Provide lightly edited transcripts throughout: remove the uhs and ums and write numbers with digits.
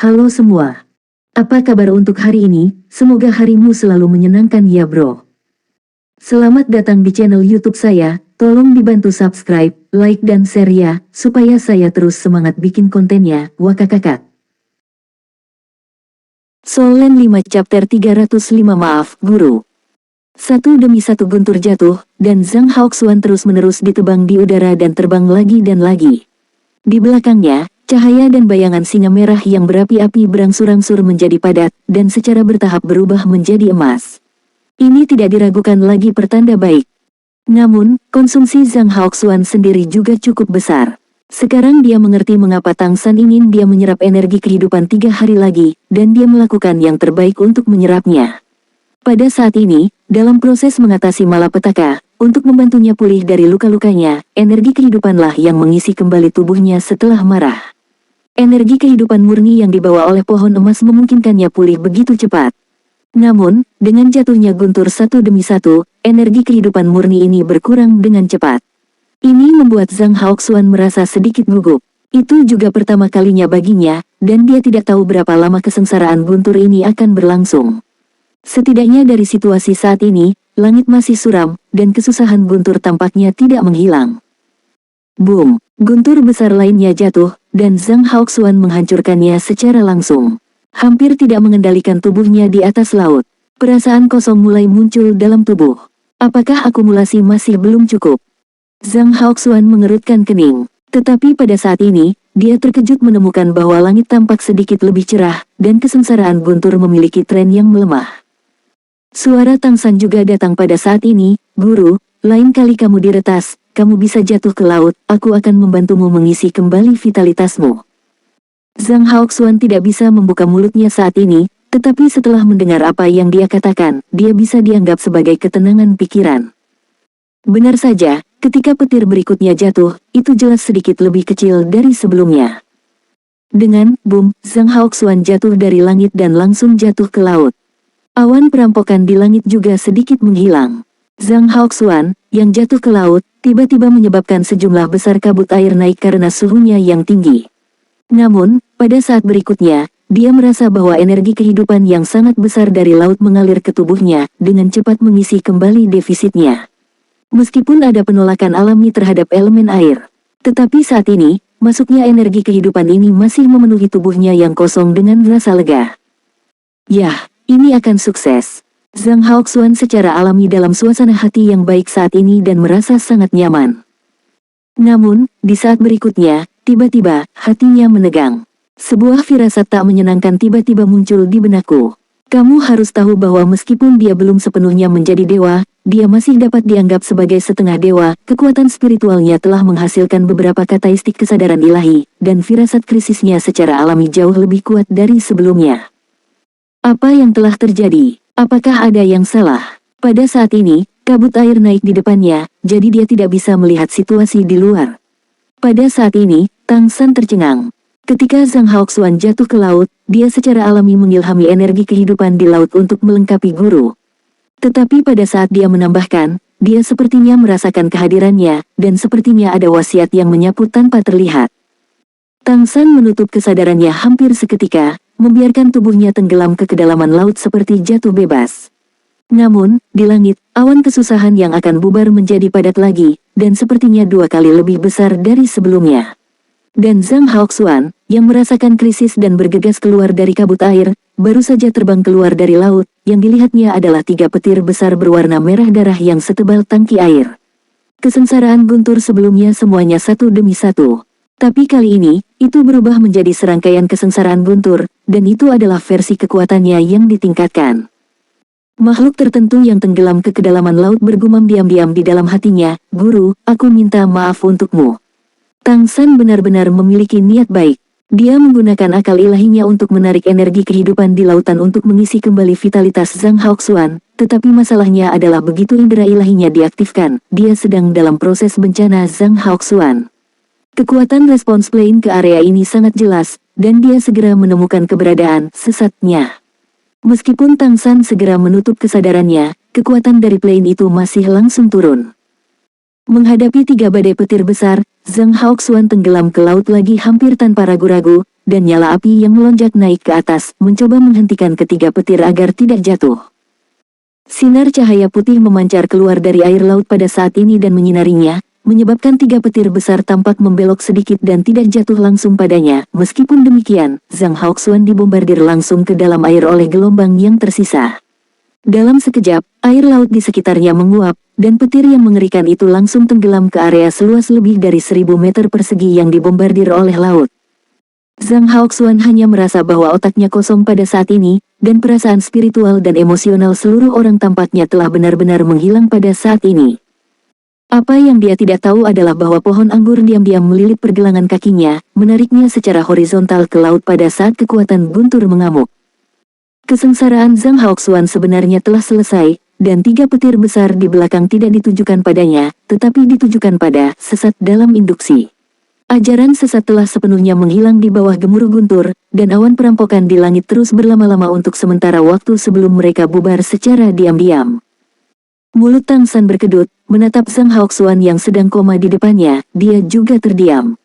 Halo semua. Apa kabar untuk hari ini? Semoga harimu selalu menyenangkan ya bro. Selamat datang di channel YouTube saya. Tolong dibantu subscribe, like dan share ya, supaya saya terus semangat bikin kontennya. Wakakakak. Soul Land 5 Chapter 305 Maaf, Guru. Satu demi satu guntur jatuh, dan Zhang Haoxuan terus-menerus ditebang di udara dan terbang lagi dan lagi. Di belakangnya, cahaya dan bayangan singa merah yang berapi-api berangsur-angsur menjadi padat, dan secara bertahap berubah menjadi emas. Ini tidak diragukan lagi pertanda baik. Namun, konsumsi Zhang Haoxuan sendiri juga cukup besar. Sekarang dia mengerti mengapa Tang San ingin dia menyerap energi kehidupan 3 hari lagi, dan dia melakukan yang terbaik untuk menyerapnya. Pada saat ini, dalam proses mengatasi malapetaka, untuk membantunya pulih dari luka-lukanya, energi kehidupanlah yang mengisi kembali tubuhnya setelah marah. Energi kehidupan murni yang dibawa oleh pohon emas memungkinkannya pulih begitu cepat. Namun, dengan jatuhnya guntur satu demi satu, energi kehidupan murni ini berkurang dengan cepat. Ini membuat Zhang Haoxuan merasa sedikit gugup. Itu juga pertama kalinya baginya, dan dia tidak tahu berapa lama kesengsaraan guntur ini akan berlangsung. Setidaknya dari situasi saat ini, langit masih suram, dan kesusahan guntur tampaknya tidak menghilang. Boom! Guntur besar lainnya jatuh, dan Zhang Haoxuan menghancurkannya secara langsung. Hampir tidak mengendalikan tubuhnya di atas laut. Perasaan kosong mulai muncul dalam tubuh. Apakah akumulasi masih belum cukup? Zhang Haoxuan mengerutkan kening. Tetapi pada saat ini, dia terkejut menemukan bahwa langit tampak sedikit lebih cerah, dan kesengsaraan guntur memiliki tren yang melemah. Suara Tang San juga datang pada saat ini, Guru, lain kali kamu diretas, kamu bisa jatuh ke laut, aku akan membantumu mengisi kembali vitalitasmu. Zhang Haoxuan tidak bisa membuka mulutnya saat ini, tetapi setelah mendengar apa yang dia katakan, dia bisa dianggap sebagai ketenangan pikiran. Benar saja, ketika petir berikutnya jatuh, itu jelas sedikit lebih kecil dari sebelumnya. Dengan boom, Zhang Haoxuan jatuh dari langit dan langsung jatuh ke laut. Awan perampokan di langit juga sedikit menghilang. Zhang Haoxuan, yang jatuh ke laut, tiba-tiba menyebabkan sejumlah besar kabut air naik karena suhunya yang tinggi. Namun, pada saat berikutnya, dia merasa bahwa energi kehidupan yang sangat besar dari laut mengalir ke tubuhnya, dengan cepat mengisi kembali defisitnya. Meskipun ada penolakan alami terhadap elemen air, tetapi saat ini, masuknya energi kehidupan ini masih memenuhi tubuhnya yang kosong dengan rasa lega. Yah! Ini akan sukses. Zhang Haoxuan secara alami dalam suasana hati yang baik saat ini dan merasa sangat nyaman. Namun, di saat berikutnya, tiba-tiba, hatinya menegang. Sebuah firasat tak menyenangkan tiba-tiba muncul di benakku. Kamu harus tahu bahwa meskipun dia belum sepenuhnya menjadi dewa, dia masih dapat dianggap sebagai setengah dewa, kekuatan spiritualnya telah menghasilkan beberapa kataistik kesadaran ilahi, dan firasat krisisnya secara alami jauh lebih kuat dari sebelumnya. Apa yang telah terjadi? Apakah ada yang salah? Pada saat ini, kabut air naik di depannya, jadi dia tidak bisa melihat situasi di luar. Pada saat ini, Tang San tercengang. Ketika Zhang Haoxuan jatuh ke laut, dia secara alami mengilhami energi kehidupan di laut untuk melengkapi guru. Tetapi pada saat dia menambahkan, dia sepertinya merasakan kehadirannya, dan sepertinya ada wasiat yang menyapu tanpa terlihat. Tang San menutup kesadarannya hampir seketika, membiarkan tubuhnya tenggelam ke kedalaman laut seperti jatuh bebas. Namun, di langit, awan kesusahan yang akan bubar menjadi padat lagi, dan sepertinya 2 kali lebih besar dari sebelumnya. Dan Zhang Haoxuan, yang merasakan krisis dan bergegas keluar dari kabut air, baru saja terbang keluar dari laut, yang dilihatnya adalah 3 petir besar berwarna merah darah yang setebal tangki air. Kesengsaraan guntur sebelumnya semuanya satu demi satu. Tapi kali ini, itu berubah menjadi serangkaian kesengsaraan guntur, dan itu adalah versi kekuatannya yang ditingkatkan. Makhluk tertentu yang tenggelam ke kedalaman laut bergumam diam-diam di dalam hatinya, Guru, aku minta maaf untukmu. Tang San benar-benar memiliki niat baik. Dia menggunakan akal ilahinya untuk menarik energi kehidupan di lautan untuk mengisi kembali vitalitas Zhang Haoxuan, tetapi masalahnya adalah begitu indera ilahinya diaktifkan, dia sedang dalam proses bencana Zhang Haoxuan. Kekuatan respons plane ke area ini sangat jelas, dan dia segera menemukan keberadaan sesatnya. Meskipun Tang San segera menutup kesadarannya, kekuatan dari plane itu masih langsung turun. Menghadapi 3 badai petir besar, Zhang Haoxuan tenggelam ke laut lagi hampir tanpa ragu-ragu, dan nyala api yang melonjak naik ke atas, mencoba menghentikan ketiga petir agar tidak jatuh. Sinar cahaya putih memancar keluar dari air laut pada saat ini dan menyinarinya, menyebabkan tiga petir besar tampak membelok sedikit dan tidak jatuh langsung padanya. Meskipun demikian, Zhang Haoxuan dibombardir langsung ke dalam air oleh gelombang yang tersisa. Dalam sekejap, air laut di sekitarnya menguap, dan petir yang mengerikan itu langsung tenggelam ke area seluas lebih dari 1000 meter persegi yang dibombardir oleh laut. Zhang Haoxuan hanya merasa bahwa otaknya kosong pada saat ini, dan perasaan spiritual dan emosional seluruh orang tampaknya telah benar-benar menghilang pada saat ini. Apa yang dia tidak tahu adalah bahwa pohon anggur diam-diam melilit pergelangan kakinya, menariknya secara horizontal ke laut pada saat kekuatan guntur mengamuk. Kesengsaraan Zhang Haoxuan sebenarnya telah selesai, dan tiga petir besar di belakang tidak ditujukan padanya, tetapi ditujukan pada sesat dalam induksi. Ajaran sesat telah sepenuhnya menghilang di bawah gemuruh guntur, dan awan perampokan di langit terus berlama-lama untuk sementara waktu sebelum mereka bubar secara diam-diam. Mulut Tang San berkedut, menatap Zhang Haoxuan yang sedang koma di depannya, dia juga terdiam.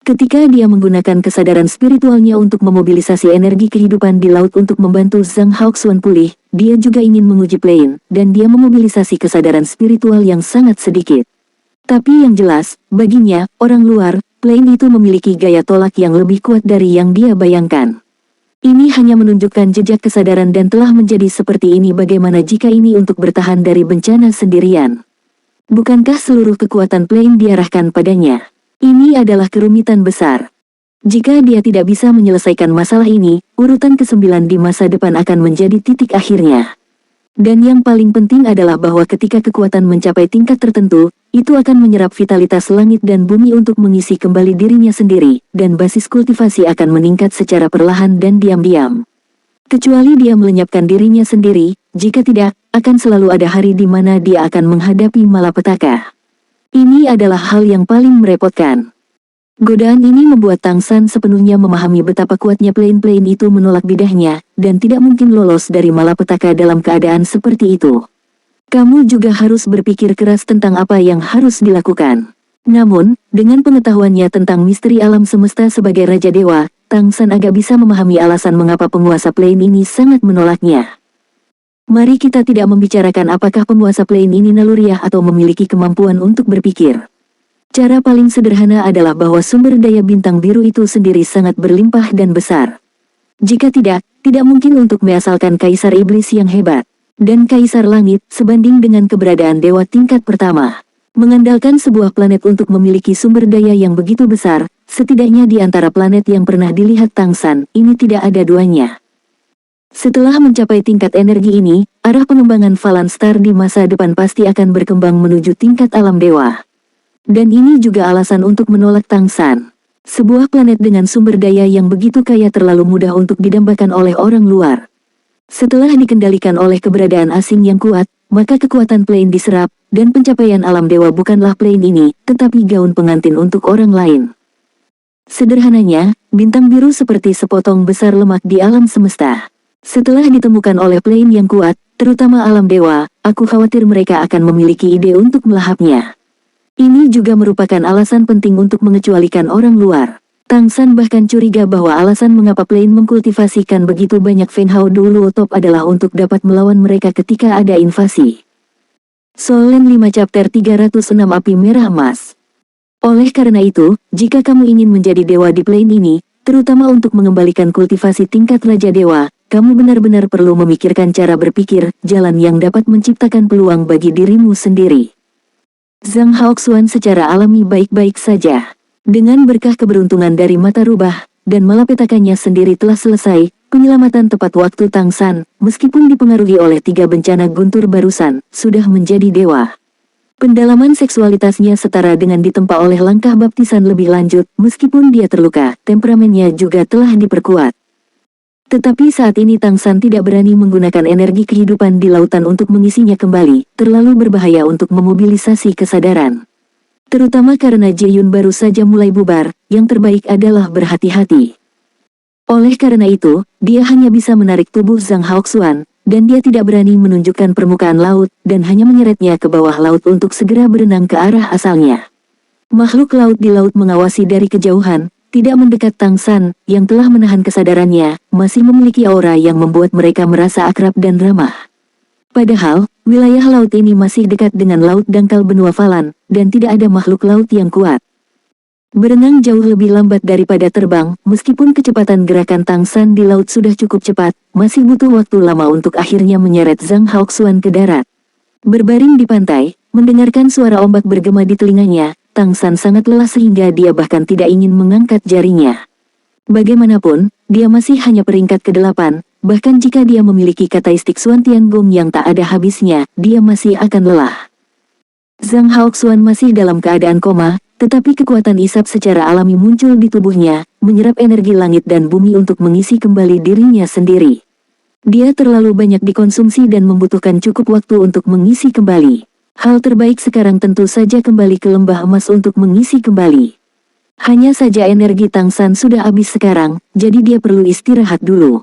Ketika dia menggunakan kesadaran spiritualnya untuk memobilisasi energi kehidupan di laut untuk membantu Zhang Haoxuan pulih, dia juga ingin menguji Plain, dan dia memobilisasi kesadaran spiritual yang sangat sedikit. Tapi yang jelas, baginya, orang luar, Plain itu memiliki gaya tolak yang lebih kuat dari yang dia bayangkan. Ini hanya menunjukkan jejak kesadaran dan telah menjadi seperti ini bagaimana jika ini untuk bertahan dari bencana sendirian. Bukankah seluruh kekuatan Plain diarahkan padanya? Ini adalah kerumitan besar. Jika dia tidak bisa menyelesaikan masalah ini, urutan ke-9 di masa depan akan menjadi titik akhirnya. Dan yang paling penting adalah bahwa ketika kekuatan mencapai tingkat tertentu, itu akan menyerap vitalitas langit dan bumi untuk mengisi kembali dirinya sendiri, dan basis kultivasi akan meningkat secara perlahan dan diam-diam. Kecuali dia melenyapkan dirinya sendiri, jika tidak, akan selalu ada hari di mana dia akan menghadapi malapetaka. Ini adalah hal yang paling merepotkan. Godaan ini membuat Tang San sepenuhnya memahami betapa kuatnya Plain itu menolak bidahnya, dan tidak mungkin lolos dari malapetaka dalam keadaan seperti itu. Kamu juga harus berpikir keras tentang apa yang harus dilakukan. Namun, dengan pengetahuannya tentang misteri alam semesta sebagai Raja Dewa, Tang San agak bisa memahami alasan mengapa penguasa Plain ini sangat menolaknya. Mari kita tidak membicarakan apakah penguasa Plain ini naluriah atau memiliki kemampuan untuk berpikir. Cara paling sederhana adalah bahwa sumber daya bintang biru itu sendiri sangat berlimpah dan besar. Jika tidak mungkin untuk measalkan Kaisar Iblis yang hebat, dan Kaisar Langit sebanding dengan keberadaan dewa tingkat pertama. Mengandalkan sebuah planet untuk memiliki sumber daya yang begitu besar, setidaknya di antara planet yang pernah dilihat Tang San, ini tidak ada duanya. Setelah mencapai tingkat energi ini, arah pengembangan Falan Star di masa depan pasti akan berkembang menuju tingkat alam dewa. Dan ini juga alasan untuk menolak Tang San. Sebuah planet dengan sumber daya yang begitu kaya terlalu mudah untuk didambakan oleh orang luar. Setelah dikendalikan oleh keberadaan asing yang kuat, maka kekuatan Plain diserap, dan pencapaian alam dewa bukanlah Plain ini, tetapi gaun pengantin untuk orang lain. Sederhananya, bintang biru seperti sepotong besar lemak di alam semesta. Setelah ditemukan oleh Plain yang kuat, terutama alam dewa, aku khawatir mereka akan memiliki ide untuk melahapnya. Ini juga merupakan alasan penting untuk mengecualikan orang luar. Tang San bahkan curiga bahwa alasan mengapa Plain mengkultivasikan begitu banyak Fenhao Duo Top adalah untuk dapat melawan mereka ketika ada invasi. Solen 5 Chapter 306 Api Merah Emas. Oleh karena itu, jika kamu ingin menjadi dewa di Plain ini, terutama untuk mengembalikan kultivasi tingkat Raja Dewa, kamu benar-benar perlu memikirkan cara berpikir, jalan yang dapat menciptakan peluang bagi dirimu sendiri. Zhang Haoxuan secara alami baik-baik saja. Dengan berkah keberuntungan dari mata rubah, dan malapetakannya sendiri telah selesai, penyelamatan tepat waktu Tang San, meskipun dipengaruhi oleh 3 bencana guntur barusan, sudah menjadi dewa. Pendalaman seksualitasnya setara dengan ditempa oleh langkah baptisan lebih lanjut, meskipun dia terluka, temperamennya juga telah diperkuat. Tetapi saat ini Tang San tidak berani menggunakan energi kehidupan di lautan untuk mengisinya kembali, terlalu berbahaya untuk memobilisasi kesadaran. Terutama karena Jaeyun baru saja mulai bubar, yang terbaik adalah berhati-hati. Oleh karena itu, dia hanya bisa menarik tubuh Zhang Haoxuan, dan dia tidak berani menunjukkan permukaan laut, dan hanya menyeretnya ke bawah laut untuk segera berenang ke arah asalnya. Makhluk laut di laut mengawasi dari kejauhan, tidak mendekat Tang San, yang telah menahan kesadarannya, masih memiliki aura yang membuat mereka merasa akrab dan ramah. Padahal, wilayah laut ini masih dekat dengan laut dangkal benua Falan, dan tidak ada makhluk laut yang kuat. Berenang jauh lebih lambat daripada terbang, meskipun kecepatan gerakan Tang San di laut sudah cukup cepat, masih butuh waktu lama untuk akhirnya menyeret Zhang Haoxuan ke darat. Berbaring di pantai, mendengarkan suara ombak bergema di telinganya, Tang San sangat lelah sehingga dia bahkan tidak ingin mengangkat jarinya. Bagaimanapun, dia masih hanya peringkat ke-8, bahkan jika dia memiliki karakteristik Xuan Tiangong yang tak ada habisnya, dia masih akan lelah. Zhang Haoxuan masih dalam keadaan koma, tetapi kekuatan isap secara alami muncul di tubuhnya, menyerap energi langit dan bumi untuk mengisi kembali dirinya sendiri. Dia terlalu banyak dikonsumsi dan membutuhkan cukup waktu untuk mengisi kembali. Hal terbaik sekarang tentu saja kembali ke lembah emas untuk mengisi kembali. Hanya saja energi Tang San sudah habis sekarang, jadi dia perlu istirahat dulu.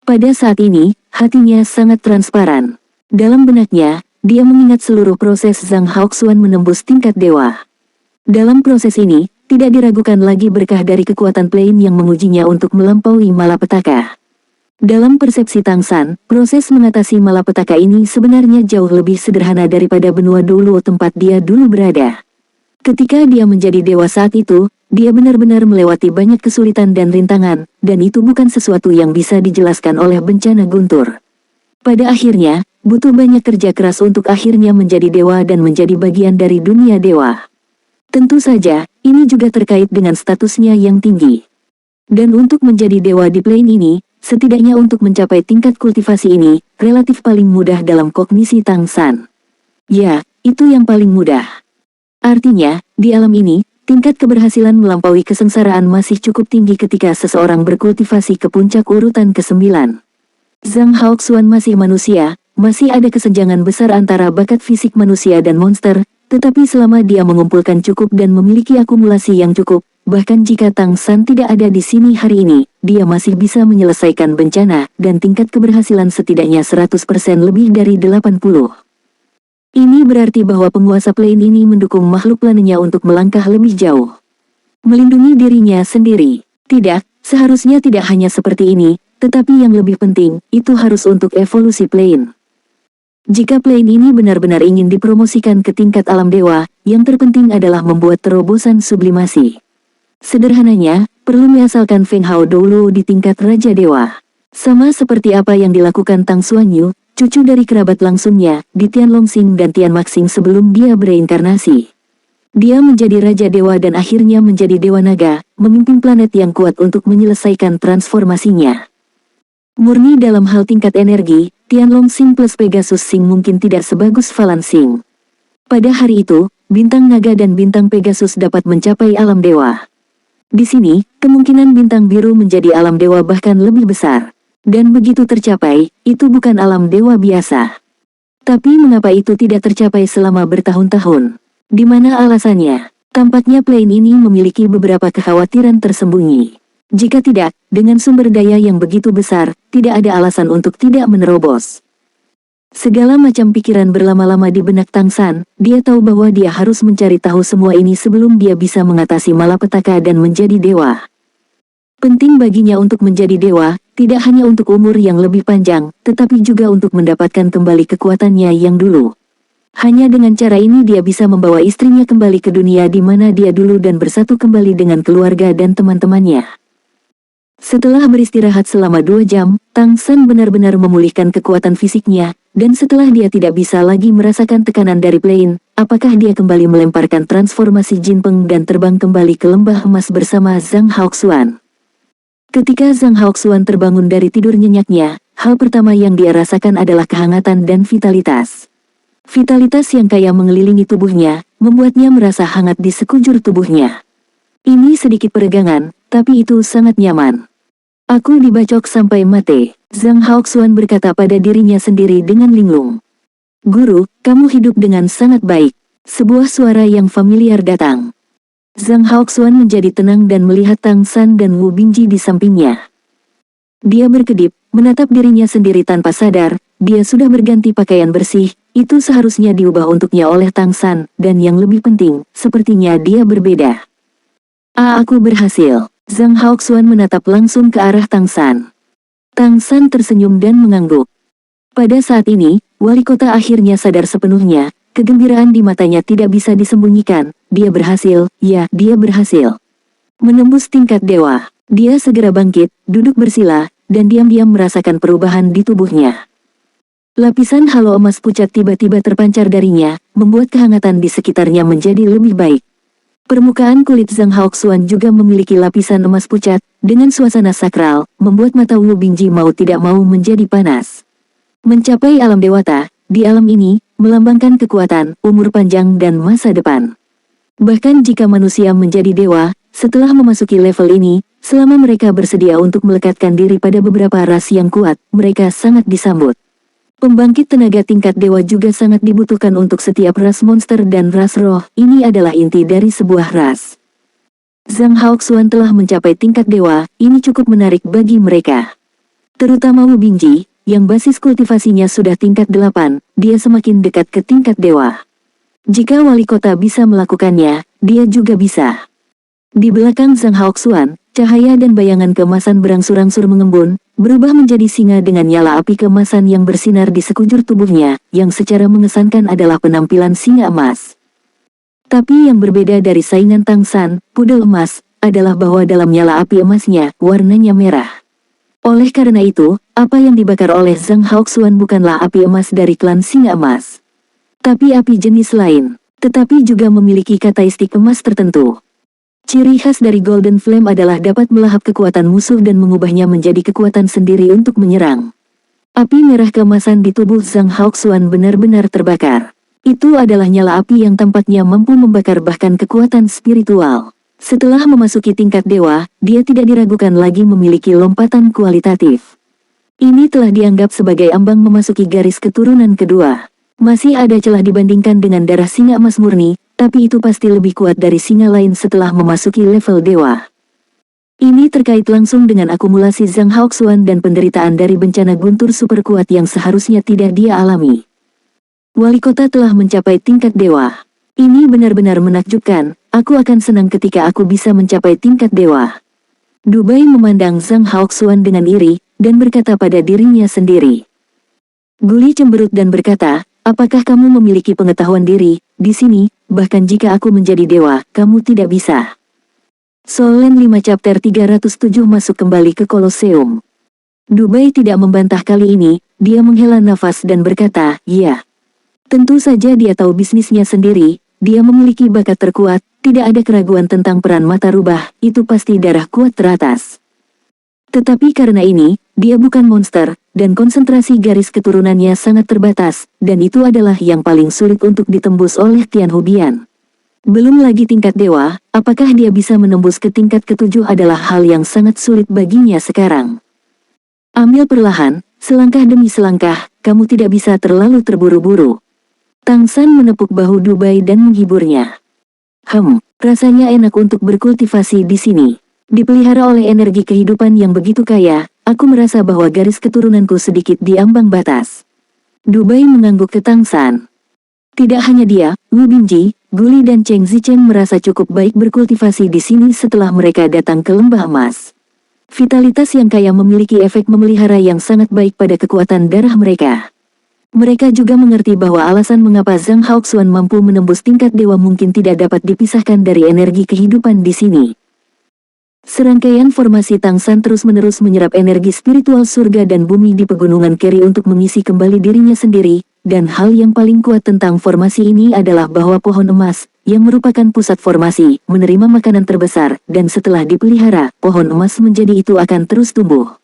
Pada saat ini, hatinya sangat transparan. Dalam benaknya, dia mengingat seluruh proses Zhang Haoxuan menembus tingkat dewa. Dalam proses ini, tidak diragukan lagi berkah dari kekuatan Plain yang mengujinya untuk melampaui malapetaka. Dalam persepsi Tang San, proses mengatasi malapetaka ini sebenarnya jauh lebih sederhana daripada benua dulu tempat dia dulu berada. Ketika dia menjadi dewa saat itu, dia benar-benar melewati banyak kesulitan dan rintangan, dan itu bukan sesuatu yang bisa dijelaskan oleh bencana guntur. Pada akhirnya, butuh banyak kerja keras untuk akhirnya menjadi dewa dan menjadi bagian dari dunia dewa. Tentu saja, ini juga terkait dengan statusnya yang tinggi. Dan untuk menjadi dewa di Plain ini, setidaknya untuk mencapai tingkat kultivasi ini, relatif paling mudah dalam kognisi Tang San. Ya, itu yang paling mudah. Artinya, di alam ini, tingkat keberhasilan melampaui kesengsaraan masih cukup tinggi ketika seseorang berkultivasi ke puncak urutan ke-9. Zhang Haoxuan masih manusia, masih ada kesenjangan besar antara bakat fisik manusia dan monster, tetapi selama dia mengumpulkan cukup dan memiliki akumulasi yang cukup, bahkan jika Tang San tidak ada di sini hari ini, dia masih bisa menyelesaikan bencana, dan tingkat keberhasilan setidaknya 100% lebih dari 80. Ini berarti bahwa penguasa Plain ini mendukung makhluk planenya untuk melangkah lebih jauh. Melindungi dirinya sendiri. Tidak, seharusnya tidak hanya seperti ini, tetapi yang lebih penting, itu harus untuk evolusi Plain. Jika Plain ini benar-benar ingin dipromosikan ke tingkat alam dewa, yang terpenting adalah membuat terobosan sublimasi. Sederhananya, perlu miasalkan Feng Hao dulu di tingkat Raja Dewa. Sama seperti apa yang dilakukan Tang Xuanyu, cucu dari kerabat langsungnya, di Tianlongxing dan Tian Maxing sebelum dia bereinkarnasi. Dia menjadi Raja Dewa dan akhirnya menjadi Dewa Naga, memimpin planet yang kuat untuk menyelesaikan transformasinya. Murni dalam hal tingkat energi, Tianlongxing plus Pegasus Xing mungkin tidak sebagus Falan Xing. Pada hari itu, bintang naga dan bintang Pegasus dapat mencapai alam dewa. Di sini, kemungkinan bintang biru menjadi alam dewa bahkan lebih besar. Dan begitu tercapai, itu bukan alam dewa biasa. Tapi mengapa itu tidak tercapai selama bertahun-tahun? Di mana alasannya? Tampaknya Plain ini memiliki beberapa kekhawatiran tersembunyi. Jika tidak, dengan sumber daya yang begitu besar, tidak ada alasan untuk tidak menerobos. Segala macam pikiran berlama-lama di benak Tang San, dia tahu bahwa dia harus mencari tahu semua ini sebelum dia bisa mengatasi malapetaka dan menjadi dewa. Penting baginya untuk menjadi dewa, tidak hanya untuk umur yang lebih panjang, tetapi juga untuk mendapatkan kembali kekuatannya yang dulu. Hanya dengan cara ini dia bisa membawa istrinya kembali ke dunia di mana dia dulu dan bersatu kembali dengan keluarga dan teman-temannya. Setelah beristirahat selama 2 jam, Tang San benar-benar memulihkan kekuatan fisiknya, dan setelah dia tidak bisa lagi merasakan tekanan dari Plain, apakah dia kembali melemparkan transformasi Jinpeng dan terbang kembali ke lembah emas bersama Zhang Haoxuan. Ketika Zhang Haoxuan terbangun dari tidur nyenyaknya, hal pertama yang dia rasakan adalah kehangatan dan vitalitas. Vitalitas yang kaya mengelilingi tubuhnya, membuatnya merasa hangat di sekujur tubuhnya. Ini sedikit peregangan, tapi itu sangat nyaman. Aku dibacok sampai mati, Zhang Haoxuan berkata pada dirinya sendiri dengan linglung. Guru, kamu hidup dengan sangat baik. Sebuah suara yang familiar datang. Zhang Haoxuan menjadi tenang dan melihat Tang San dan Wu Bingji di sampingnya. Dia berkedip, menatap dirinya sendiri tanpa sadar, dia sudah berganti pakaian bersih, itu seharusnya diubah untuknya oleh Tang San, dan yang lebih penting, sepertinya dia berbeda. Aku berhasil." Zhang Haoxuan menatap langsung ke arah Tang San. Tang San tersenyum dan mengangguk. Pada saat ini, wali kota akhirnya sadar sepenuhnya, kegembiraan di matanya tidak bisa disembunyikan. Dia berhasil, ya, dia berhasil. Menembus tingkat dewa. Dia segera bangkit, duduk bersila, dan diam-diam merasakan perubahan di tubuhnya. Lapisan halo emas pucat tiba-tiba terpancar darinya, membuat kehangatan di sekitarnya menjadi lebih baik. Permukaan kulit Zhang Haoxuan juga memiliki lapisan emas pucat, dengan suasana sakral, membuat mata Wu Bingji mau tidak mau menjadi panas. Mencapai alam dewata, di alam ini, melambangkan kekuatan, umur panjang dan masa depan. Bahkan jika manusia menjadi dewa, setelah memasuki level ini, selama mereka bersedia untuk melekatkan diri pada beberapa ras yang kuat, mereka sangat disambut. Pembangkit tenaga tingkat dewa juga sangat dibutuhkan untuk setiap ras monster dan ras roh. Ini adalah inti dari sebuah ras. Zhang Haoxuan telah mencapai tingkat dewa, ini cukup menarik bagi mereka. Terutama Wu Bingji, yang basis kultivasinya sudah tingkat 8, dia semakin dekat ke tingkat dewa. Jika wali kota bisa melakukannya, dia juga bisa. Di belakang Zhang Haoxuan, cahaya dan bayangan keemasan berangsur-angsur mengembun, berubah menjadi singa dengan nyala api keemasan yang bersinar di sekujur tubuhnya, yang secara mengesankan adalah penampilan singa emas. Tapi yang berbeda dari saingan Tang San, pudel emas, adalah bahwa dalam nyala api emasnya, warnanya merah. Oleh karena itu, apa yang dibakar oleh Zhang Haoxuan bukanlah api emas dari klan singa emas. Tapi api jenis lain, tetapi juga memiliki karakteristik emas tertentu. Ciri khas dari Golden Flame adalah dapat melahap kekuatan musuh dan mengubahnya menjadi kekuatan sendiri untuk menyerang. Api merah keemasan di tubuh Zhang Haoxuan benar-benar terbakar. Itu adalah nyala api yang tampaknya mampu membakar bahkan kekuatan spiritual. Setelah memasuki tingkat dewa, dia tidak diragukan lagi memiliki lompatan kualitatif. Ini telah dianggap sebagai ambang memasuki garis keturunan kedua. Masih ada celah dibandingkan dengan darah singa emas murni, tapi itu pasti lebih kuat dari singa lain setelah memasuki level dewa. Ini terkait langsung dengan akumulasi Zhang Haoxuan dan penderitaan dari bencana guntur super kuat yang seharusnya tidak dia alami. Wali kota telah mencapai tingkat dewa. Ini benar-benar menakjubkan, aku akan senang ketika aku bisa mencapai tingkat dewa. Dubai memandang Zhang Haoxuan dengan iri, dan berkata pada dirinya sendiri. Guli cemberut dan berkata, apakah kamu memiliki pengetahuan diri, di sini, bahkan jika aku menjadi dewa, kamu tidak bisa. Solen 5 chapter 307 masuk kembali ke Kolosseum. Dubai tidak membantah kali ini, dia menghela nafas dan berkata, ya. Tentu saja dia tahu bisnisnya sendiri, dia memiliki bakat terkuat, tidak ada keraguan tentang peran mata rubah, itu pasti darah kuat teratas. Tetapi karena ini, dia bukan monster, dan konsentrasi garis keturunannya sangat terbatas, dan itu adalah yang paling sulit untuk ditembus oleh Tian Hubian. Belum lagi tingkat dewa, apakah dia bisa menembus ke tingkat ke-7 adalah hal yang sangat sulit baginya sekarang. Ambil perlahan, selangkah demi selangkah, kamu tidak bisa terlalu terburu-buru. Tang San menepuk bahu Dubai dan menghiburnya. Rasanya enak untuk berkultivasi di sini. Dipelihara oleh energi kehidupan yang begitu kaya, aku merasa bahwa garis keturunanku sedikit di ambang batas. Dubai mengangguk ke Tang San. Tidak hanya dia, Wu Bingji, Guli dan Cheng Zichen merasa cukup baik berkultivasi di sini setelah mereka datang ke lembah emas. Vitalitas yang kaya memiliki efek memelihara yang sangat baik pada kekuatan darah mereka. Mereka juga mengerti bahwa alasan mengapa Zhang Haoxuan mampu menembus tingkat dewa mungkin tidak dapat dipisahkan dari energi kehidupan di sini. Serangkaian formasi Tang San terus-menerus menyerap energi spiritual surga dan bumi di pegunungan Keri untuk mengisi kembali dirinya sendiri, dan hal yang paling kuat tentang formasi ini adalah bahwa pohon emas, yang merupakan pusat formasi, menerima makanan terbesar, dan setelah dipelihara, pohon emas menjadi itu akan terus tumbuh.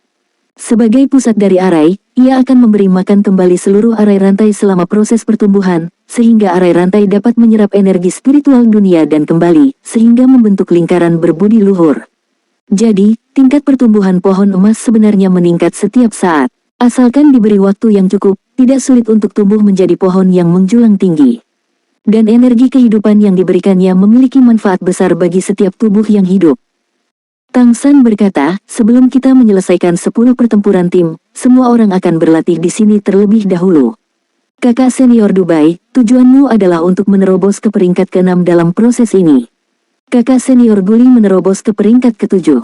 Sebagai pusat dari arai, ia akan memberi makan kembali seluruh arai rantai selama proses pertumbuhan, sehingga arai rantai dapat menyerap energi spiritual dunia dan kembali, sehingga membentuk lingkaran berbudi luhur. Jadi, tingkat pertumbuhan pohon emas sebenarnya meningkat setiap saat. Asalkan diberi waktu yang cukup, tidak sulit untuk tumbuh menjadi pohon yang menjulang tinggi. Dan energi kehidupan yang diberikannya memiliki manfaat besar bagi setiap tubuh yang hidup. Tang San berkata, sebelum kita menyelesaikan 10 pertempuran tim, semua orang akan berlatih di sini terlebih dahulu. Kakak senior Dubai, tujuanmu adalah untuk menerobos ke peringkat ke-6 dalam proses ini. Kakak senior Guli menerobos ke peringkat ketujuh.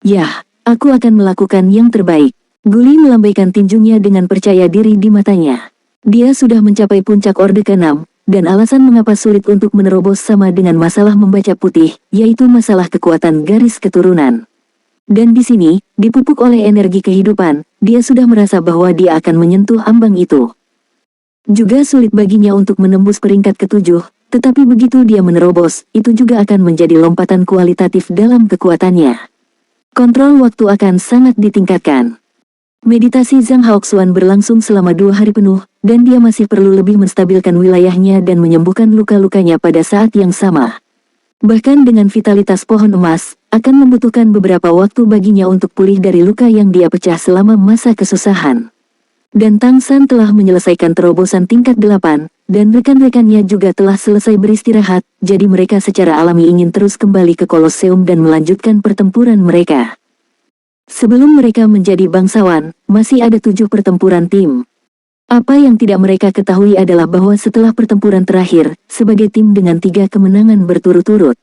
Yah, aku akan melakukan yang terbaik. Guli melambaikan tinjunya dengan percaya diri di matanya. Dia sudah mencapai puncak Orde ke-6, dan alasan mengapa sulit untuk menerobos sama dengan masalah membaca putih, yaitu masalah kekuatan garis keturunan. Dan di sini, dipupuk oleh energi kehidupan, dia sudah merasa bahwa dia akan menyentuh ambang itu. Juga sulit baginya untuk menembus peringkat ketujuh, tetapi begitu dia menerobos, itu juga akan menjadi lompatan kualitatif dalam kekuatannya. Kontrol waktu akan sangat ditingkatkan. Meditasi Zhang Haoxuan berlangsung selama 2 hari penuh, dan dia masih perlu lebih menstabilkan wilayahnya dan menyembuhkan luka-lukanya pada saat yang sama. Bahkan dengan vitalitas pohon emas, akan membutuhkan beberapa waktu baginya untuk pulih dari luka yang dia pecah selama masa kesusahan. Dan Tang San telah menyelesaikan terobosan tingkat 8, dan rekan-rekannya juga telah selesai beristirahat, jadi mereka secara alami ingin terus kembali ke Kolosseum dan melanjutkan pertempuran mereka. Sebelum mereka menjadi bangsawan, masih ada 7 pertempuran tim. Apa yang tidak mereka ketahui adalah bahwa setelah pertempuran terakhir, sebagai tim dengan 3 kemenangan berturut-turut,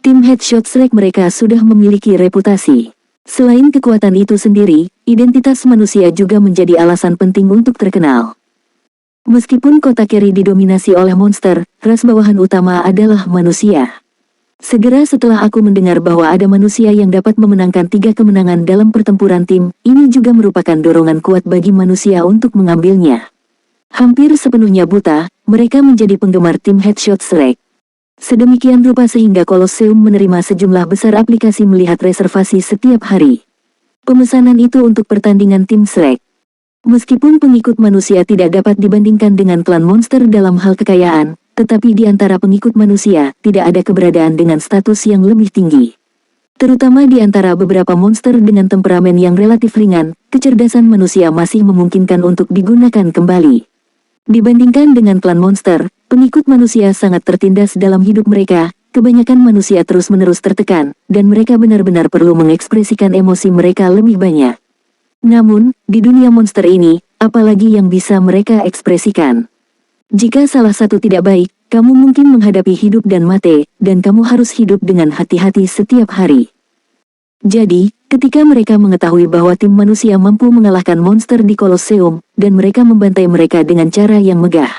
tim Headshot Select mereka sudah memiliki reputasi. Selain kekuatan itu sendiri, identitas manusia juga menjadi alasan penting untuk terkenal. Meskipun kota Keri didominasi oleh monster, ras bawahan utama adalah manusia. Segera setelah aku mendengar bahwa ada manusia yang dapat memenangkan 3 kemenangan dalam pertempuran tim, ini juga merupakan dorongan kuat bagi manusia untuk mengambilnya. Hampir sepenuhnya buta, mereka menjadi penggemar tim Headshot Select. Sedemikian rupa sehingga Kolosseum menerima sejumlah besar aplikasi melihat reservasi setiap hari. Pemesanan itu untuk pertandingan tim Select. Meskipun pengikut manusia tidak dapat dibandingkan dengan klan monster dalam hal kekayaan, tetapi di antara pengikut manusia, tidak ada keberadaan dengan status yang lebih tinggi. Terutama di antara beberapa monster dengan temperamen yang relatif ringan, kecerdasan manusia masih memungkinkan untuk digunakan kembali. Dibandingkan dengan klan monster, pengikut manusia sangat tertindas dalam hidup mereka, kebanyakan manusia terus-menerus tertekan, dan mereka benar-benar perlu mengekspresikan emosi mereka lebih banyak. Namun, di dunia monster ini, apalagi yang bisa mereka ekspresikan? Jika salah satu tidak baik, kamu mungkin menghadapi hidup dan mati, dan kamu harus hidup dengan hati-hati setiap hari. Jadi, ketika mereka mengetahui bahwa tim manusia mampu mengalahkan monster di Kolosseum, dan mereka membantai mereka dengan cara yang megah,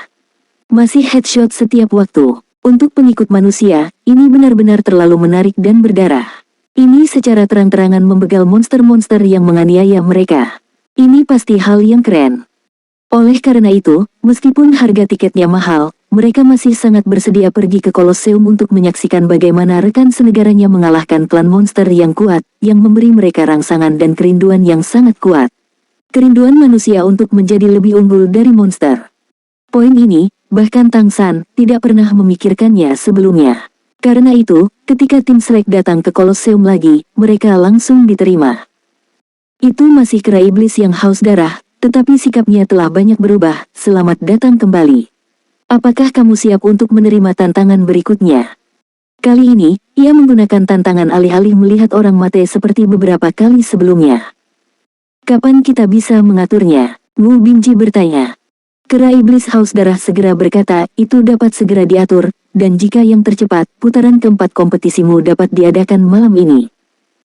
masih headshot setiap waktu, untuk pengikut manusia, ini benar-benar terlalu menarik dan berdarah. Ini secara terang-terangan membegal monster-monster yang menganiaya mereka. Ini pasti hal yang keren. Oleh karena itu, meskipun harga tiketnya mahal, mereka masih sangat bersedia pergi ke Kolosseum untuk menyaksikan bagaimana rekan senegaranya mengalahkan klan monster yang kuat, yang memberi mereka rangsangan dan kerinduan yang sangat kuat. Kerinduan manusia untuk menjadi lebih unggul dari monster. Poin ini, bahkan Tang San, tidak pernah memikirkannya sebelumnya. Karena itu, ketika tim Select datang ke Kolosseum lagi, mereka langsung diterima. Itu masih kera iblis yang haus darah, tetapi sikapnya telah banyak berubah. Selamat datang kembali. Apakah kamu siap untuk menerima tantangan berikutnya? Kali ini, ia menggunakan tantangan alih-alih melihat orang mati seperti beberapa kali sebelumnya. Kapan kita bisa mengaturnya? Wu Binji bertanya. Kera iblis haus darah segera berkata, itu dapat segera diatur, dan jika yang tercepat, putaran keempat kompetisimu dapat diadakan malam ini.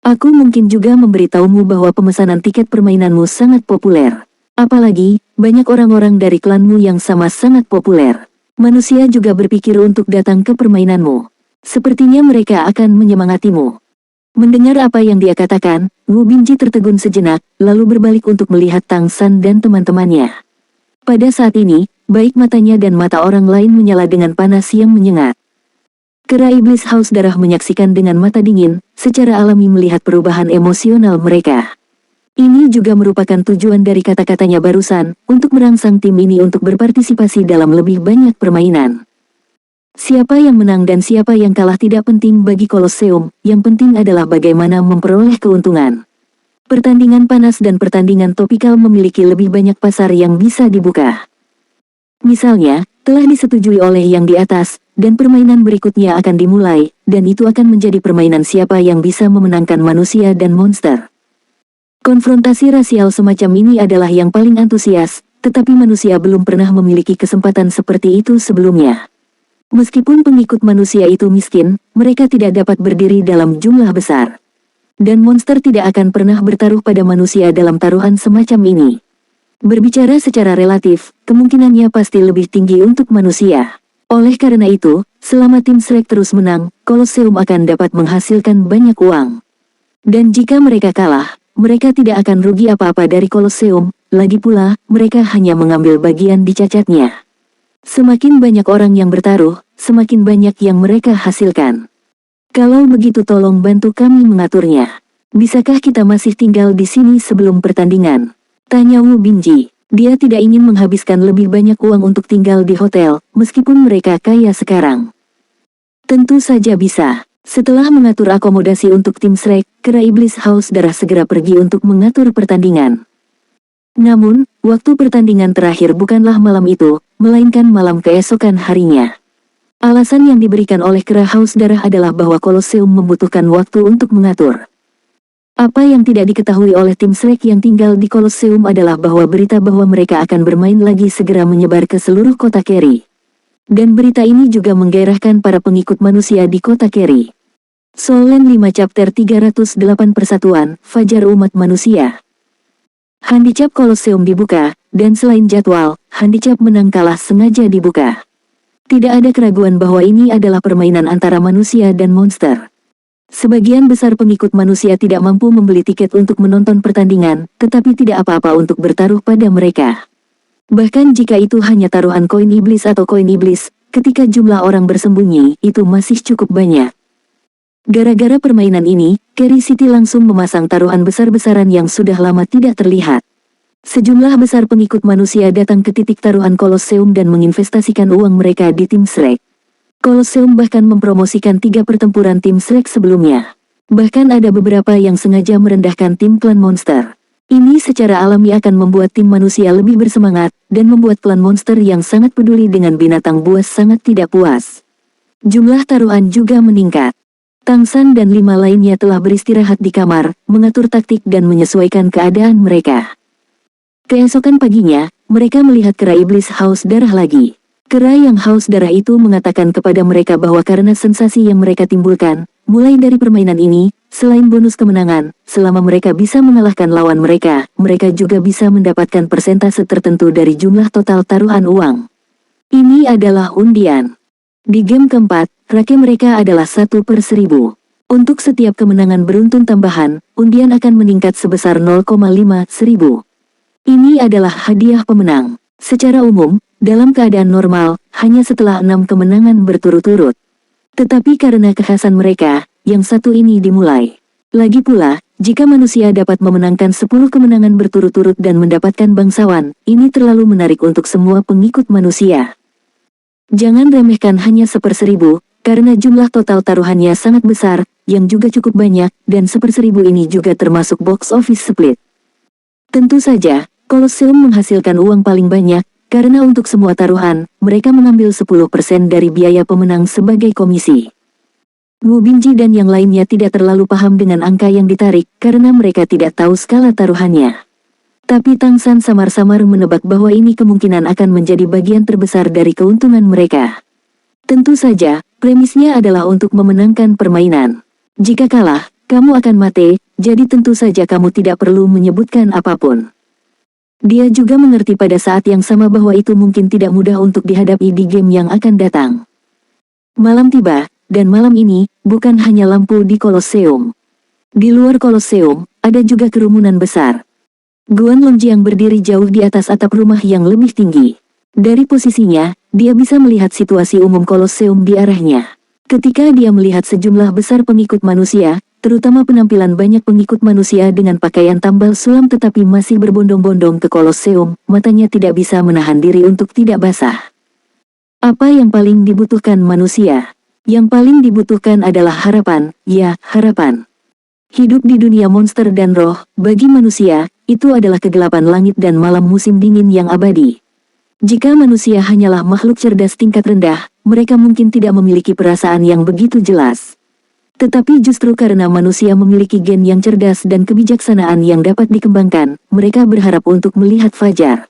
Aku mungkin juga memberitahumu bahwa pemesanan tiket permainanmu sangat populer. Apalagi, banyak orang-orang dari klanmu yang sama sangat populer. Manusia juga berpikir untuk datang ke permainanmu. Sepertinya mereka akan menyemangatimu. Mendengar apa yang dia katakan, Wu Binji tertegun sejenak, lalu berbalik untuk melihat Tang San dan teman-temannya. Pada saat ini, baik matanya dan mata orang lain menyala dengan panas yang menyengat. Kera iblis haus darah menyaksikan dengan mata dingin, secara alami melihat perubahan emosional mereka. Ini juga merupakan tujuan dari kata-katanya barusan, untuk merangsang tim ini untuk berpartisipasi dalam lebih banyak permainan. Siapa yang menang dan siapa yang kalah tidak penting bagi Kolosseum, yang penting adalah bagaimana memperoleh keuntungan. Pertandingan panas dan pertandingan topikal memiliki lebih banyak pasar yang bisa dibuka. Misalnya, telah disetujui oleh yang di atas, dan permainan berikutnya akan dimulai, dan itu akan menjadi permainan siapa yang bisa memenangkan manusia dan monster. Konfrontasi rasial semacam ini adalah yang paling antusias, tetapi manusia belum pernah memiliki kesempatan seperti itu sebelumnya. Meskipun pengikut manusia itu miskin, mereka tidak dapat berdiri dalam jumlah besar. Dan monster tidak akan pernah bertaruh pada manusia dalam taruhan semacam ini. Berbicara secara relatif, kemungkinannya pasti lebih tinggi untuk manusia. Oleh karena itu, selama tim Shrek terus menang, Colosseum akan dapat menghasilkan banyak uang. Dan jika mereka kalah, mereka tidak akan rugi apa-apa dari Colosseum, lagi pula, mereka hanya mengambil bagian dicacatnya. Semakin banyak orang yang bertaruh, semakin banyak yang mereka hasilkan. Kalau begitu tolong bantu kami mengaturnya. Bisakah kita masih tinggal di sini sebelum pertandingan? Tanya Wu Binji. Dia tidak ingin menghabiskan lebih banyak uang untuk tinggal di hotel, meskipun mereka kaya sekarang. Tentu saja bisa. Setelah mengatur akomodasi untuk tim Shrek, kera iblis haus darah segera pergi untuk mengatur pertandingan. Namun, waktu pertandingan terakhir bukanlah malam itu, melainkan malam keesokan harinya. Alasan yang diberikan oleh kera haus darah adalah bahwa Colosseum membutuhkan waktu untuk mengatur. Apa yang tidak diketahui oleh tim Shrek yang tinggal di Colosseum adalah bahwa berita bahwa mereka akan bermain lagi segera menyebar ke seluruh kota Keri. Dan berita ini juga menggairahkan para pengikut manusia di kota Keri. Solen 5 Chapter 308 Persatuan, Fajar Umat Manusia. Handicap Colosseum dibuka, dan selain jadwal, handicap menang kalah sengaja dibuka. Tidak ada keraguan bahwa ini adalah permainan antara manusia dan monster. Sebagian besar pengikut manusia tidak mampu membeli tiket untuk menonton pertandingan, tetapi tidak apa-apa untuk bertaruh pada mereka. Bahkan jika itu hanya taruhan koin iblis atau koin iblis, ketika jumlah orang bersembunyi, itu masih cukup banyak. Gara-gara permainan ini, Keri City langsung memasang taruhan besar-besaran yang sudah lama tidak terlihat. Sejumlah besar pengikut manusia datang ke titik taruhan Colosseum dan menginvestasikan uang mereka di tim Shrek. Colosseum bahkan mempromosikan 3 pertempuran tim Shrek sebelumnya. Bahkan ada beberapa yang sengaja merendahkan tim klan monster. Ini secara alami akan membuat tim manusia lebih bersemangat, dan membuat klan monster yang sangat peduli dengan binatang buas sangat tidak puas. Jumlah taruhan juga meningkat. Tangsan dan 5 lainnya telah beristirahat di kamar, mengatur taktik dan menyesuaikan keadaan mereka. Keesokan paginya, mereka melihat kera iblis haus darah lagi. Kera yang haus darah itu mengatakan kepada mereka bahwa karena sensasi yang mereka timbulkan, mulai dari permainan ini, selain bonus kemenangan, selama mereka bisa mengalahkan lawan mereka, mereka juga bisa mendapatkan persentase tertentu dari jumlah total taruhan uang. Ini adalah undian. Di game keempat, rake mereka adalah 1/1000. Untuk setiap kemenangan beruntun tambahan, undian akan meningkat sebesar 0,5 Ini adalah hadiah pemenang. Secara umum, dalam keadaan normal, hanya setelah 6 kemenangan berturut-turut. Tetapi karena kekhasan mereka, yang satu ini dimulai. Lagi pula, jika manusia dapat memenangkan 10 kemenangan berturut-turut dan mendapatkan bangsawan, ini terlalu menarik untuk semua pengikut manusia. Jangan remehkan hanya 1/1000, karena jumlah total taruhannya sangat besar, yang juga cukup banyak, dan 1/1000 ini juga termasuk box office split. Tentu saja, Colosseum menghasilkan uang paling banyak, karena untuk semua taruhan, mereka mengambil 10% dari biaya pemenang sebagai komisi. Wu Binji dan yang lainnya tidak terlalu paham dengan angka yang ditarik, karena mereka tidak tahu skala taruhannya. Tapi Tangsan samar-samar menebak bahwa ini kemungkinan akan menjadi bagian terbesar dari keuntungan mereka. Tentu saja, premisnya adalah untuk memenangkan permainan. Jika kalah, kamu akan mati, jadi tentu saja kamu tidak perlu menyebutkan apapun. Dia juga mengerti pada saat yang sama bahwa itu mungkin tidak mudah untuk dihadapi di game yang akan datang. Malam tiba, dan malam ini, bukan hanya lampu di Colosseum. Di luar Colosseum, ada juga kerumunan besar. Guan Longjiang berdiri jauh di atas atap rumah yang lebih tinggi. Dari posisinya, dia bisa melihat situasi umum Colosseum di arahnya. Ketika dia melihat sejumlah besar pengikut manusia, terutama penampilan banyak pengikut manusia dengan pakaian tambal sulam tetapi masih berbondong-bondong ke Colosseum, matanya tidak bisa menahan diri untuk tidak basah. Apa yang paling dibutuhkan manusia? Yang paling dibutuhkan adalah harapan, ya, harapan. Hidup di dunia monster dan roh, bagi manusia, itu adalah kegelapan langit dan malam musim dingin yang abadi. Jika manusia hanyalah makhluk cerdas tingkat rendah, mereka mungkin tidak memiliki perasaan yang begitu jelas. Tetapi justru karena manusia memiliki gen yang cerdas dan kebijaksanaan yang dapat dikembangkan, mereka berharap untuk melihat fajar.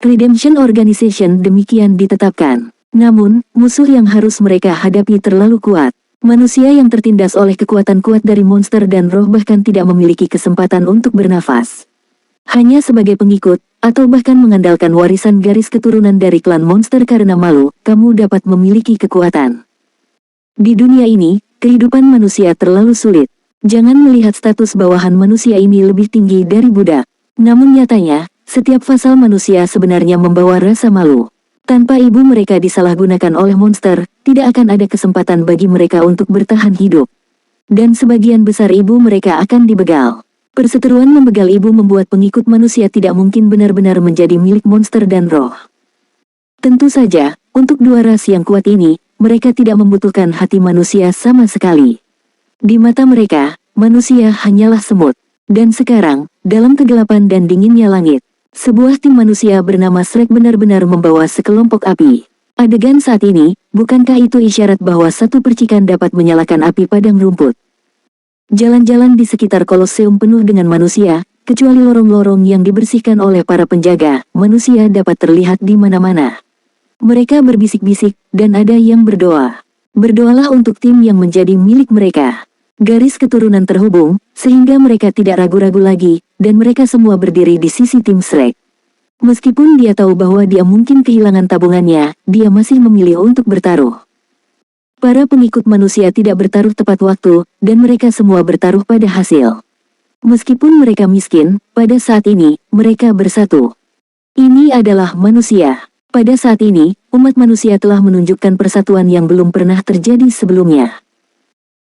Redemption Organization demikian ditetapkan. Namun, musuh yang harus mereka hadapi terlalu kuat. Manusia yang tertindas oleh kekuatan kuat dari monster dan roh bahkan tidak memiliki kesempatan untuk bernafas. Hanya sebagai pengikut, atau bahkan mengandalkan warisan garis keturunan dari klan monster karena malu, kamu dapat memiliki kekuatan. Di dunia ini, kehidupan manusia terlalu sulit. Jangan melihat status bawahan manusia ini lebih tinggi dari budak. Namun nyatanya, setiap fasal manusia sebenarnya membawa rasa malu. Tanpa ibu mereka disalahgunakan oleh monster, tidak akan ada kesempatan bagi mereka untuk bertahan hidup. Dan sebagian besar ibu mereka akan dibegal. Perseteruan membegal ibu membuat pengikut manusia tidak mungkin benar-benar menjadi milik monster dan roh. Tentu saja, untuk dua ras yang kuat ini, mereka tidak membutuhkan hati manusia sama sekali. Di mata mereka, manusia hanyalah semut. Dan sekarang, dalam kegelapan dan dinginnya langit, sebuah tim manusia bernama Shrek benar-benar membawa sekelompok api. Adegan saat ini, bukankah itu isyarat bahwa satu percikan dapat menyalakan api padang rumput? Jalan-jalan di sekitar Kolosseum penuh dengan manusia, kecuali lorong-lorong yang dibersihkan oleh para penjaga, manusia dapat terlihat di mana-mana. Mereka berbisik-bisik, dan ada yang berdoa. Berdoalah untuk tim yang menjadi milik mereka. Garis keturunan terhubung, sehingga mereka tidak ragu-ragu lagi, dan mereka semua berdiri di sisi tim Shrek. Meskipun dia tahu bahwa dia mungkin kehilangan tabungannya, dia masih memilih untuk bertaruh. Para pengikut manusia tidak bertaruh tepat waktu, dan mereka semua bertaruh pada hasil. Meskipun mereka miskin, pada saat ini, mereka bersatu. Ini adalah manusia. Pada saat ini, umat manusia telah menunjukkan persatuan yang belum pernah terjadi sebelumnya.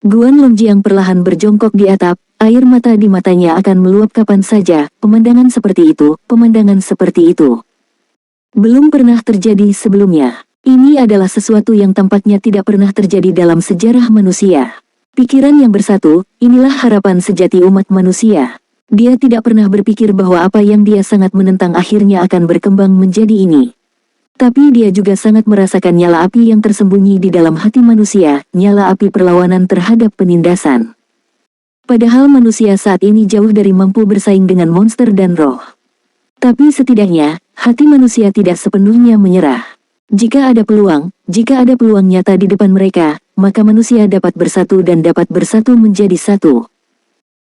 Guan Longjiang perlahan berjongkok di atap, air mata di matanya akan meluap kapan saja, pemandangan seperti itu, pemandangan seperti itu. Belum pernah terjadi sebelumnya. Ini adalah sesuatu yang tampaknya tidak pernah terjadi dalam sejarah manusia. Pikiran yang bersatu, inilah harapan sejati umat manusia. Dia tidak pernah berpikir bahwa apa yang dia sangat menentang akhirnya akan berkembang menjadi ini. Tapi dia juga sangat merasakan nyala api yang tersembunyi di dalam hati manusia, nyala api perlawanan terhadap penindasan. Padahal manusia saat ini jauh dari mampu bersaing dengan monster dan roh. Tapi setidaknya, hati manusia tidak sepenuhnya menyerah. Jika ada peluang nyata di depan mereka, maka manusia dapat bersatu dan dapat bersatu menjadi satu.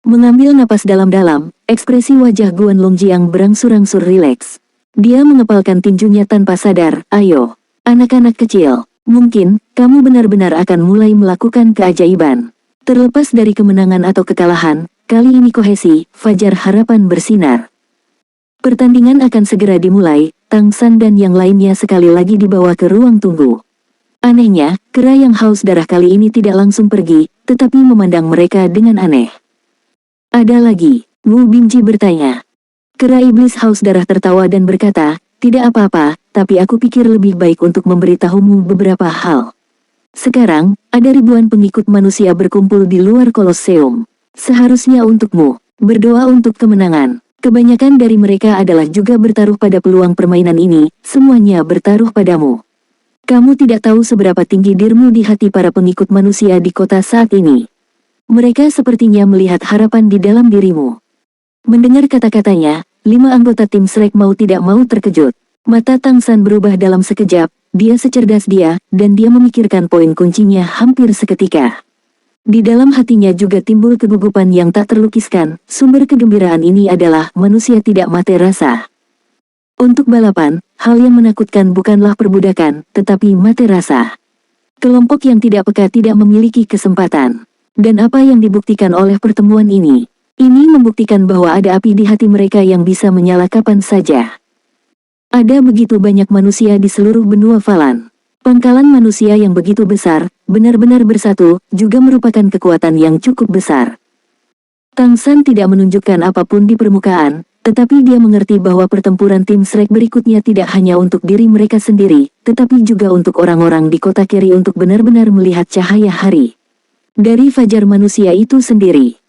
Mengambil napas dalam-dalam, ekspresi wajah Guan Longjiang berangsur-angsur rileks. Dia mengepalkan tinjunya tanpa sadar, ayo, anak-anak kecil, mungkin, kamu benar-benar akan mulai melakukan keajaiban. Terlepas dari kemenangan atau kekalahan, kali ini kohesi, fajar harapan bersinar. Pertandingan akan segera dimulai, Tang San dan yang lainnya sekali lagi dibawa ke ruang tunggu. Anehnya, kera yang haus darah kali ini tidak langsung pergi, tetapi memandang mereka dengan aneh. Ada lagi, Wu Bingji bertanya. Kera iblis haus darah tertawa dan berkata, tidak apa-apa, tapi aku pikir lebih baik untuk memberitahumu beberapa hal. Sekarang, ada ribuan pengikut manusia berkumpul di luar Kolosseum. Seharusnya untukmu, berdoa untuk kemenangan. Kebanyakan dari mereka adalah juga bertaruh pada peluang permainan ini, semuanya bertaruh padamu. Kamu tidak tahu seberapa tinggi dirimu di hati para pengikut manusia di kota saat ini. Mereka sepertinya melihat harapan di dalam dirimu. Mendengar kata-katanya, 5 anggota tim Shrek mau tidak mau terkejut. Mata Tang San berubah dalam sekejap, dia secerdas dia, dan dia memikirkan poin kuncinya hampir seketika. Di dalam hatinya juga timbul kegugupan yang tak terlukiskan, sumber kegembiraan ini adalah manusia tidak mate rasa. Untuk balapan, hal yang menakutkan bukanlah perbudakan, tetapi mate rasa. Kelompok yang tidak peka tidak memiliki kesempatan. Dan apa yang dibuktikan oleh pertemuan ini? Ini membuktikan bahwa ada api di hati mereka yang bisa menyala kapan saja. Ada begitu banyak manusia di seluruh benua Falan. Pangkalan manusia yang begitu besar, benar-benar bersatu, juga merupakan kekuatan yang cukup besar. Tang San tidak menunjukkan apapun di permukaan, tetapi dia mengerti bahwa pertempuran tim Shrek berikutnya tidak hanya untuk diri mereka sendiri, tetapi juga untuk orang-orang di kota Keri untuk benar-benar melihat cahaya hari. Dari fajar manusia itu sendiri.